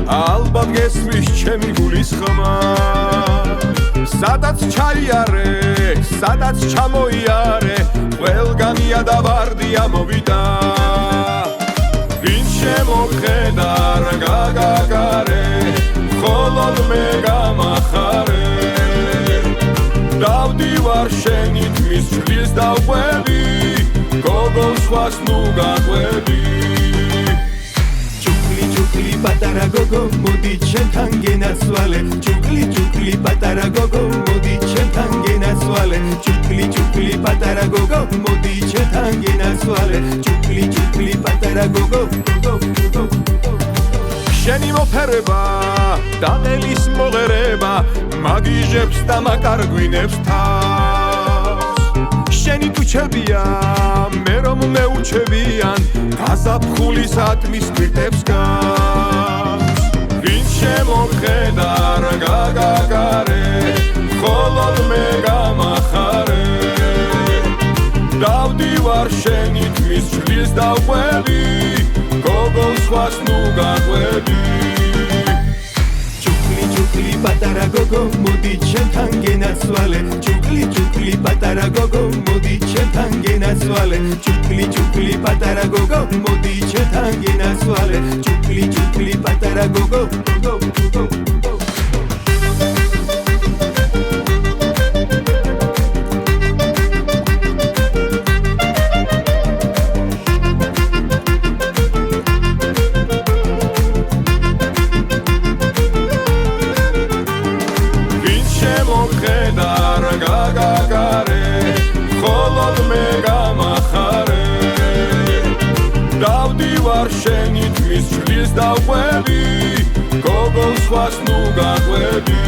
ალბათ გესმის ჩემი გულის ხმა სადაც ჩაიარე სადაც ჩამოიარე ყველგანია და ვარდია მოვიდა ვინ შემოხედა რა გაგაგარე მხოლოდ მე გამახარე დავდივარ შენი თმის ჭრის დავყვები გოგოს სხვას ნუ გაყვები ჭუკლი პატარა გოგო მოდი ჩემთან გენაცვალე ჭუკლი პატარა გოგო მოდი ჩემთან გენაცვალე ჭუკლი პატარა გოგო მოდი ჩემთან გენაცვალე ჭუკლი პატარა გოგო შენი მოფერება და ელის მოღერება მაგიჟებს და მაკარგვინებს თავს შენი ტუჩებია მე რომ მეუჩებიან გაზაფხული სათმის გვირტებს გავს ვინ შემოხედა რა გაგაგარე მხოლოდ მე გამახარე დავდივარ შენი თმის ჭრის დავყვები გოგოს სხვას ნუ გაყვები ჭუკლი პატარა გოგო მოდი ჩემთან გენაცვალე ჭუკლი პატარა გოგო მოდი ჩემთან გენაცვალე ჭუკლი პატარა გოგო მოდი ჩემთან გენაცვალე ჭუკლი პატარა გოგო შემოხედა რა გაგაგარე მხოლოდ მე გამახარე დავდივარ შენი თმის ჭრის დავყვები გოგოს სხვას ნუ გაყვები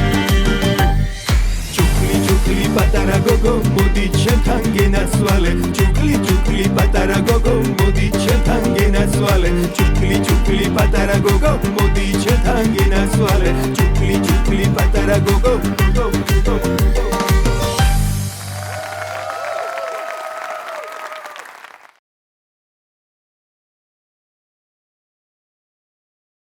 ჭუკლი პატარა გოგო მოდი ჩემთან გენაცვალე ჭუკლი პატარა გოგო მოდი ჩემთან გენაცვალე ჭუკლი პატარა გოგო მოდი ჩემთან გენაცვალე ჭუკლი პატარა გოგო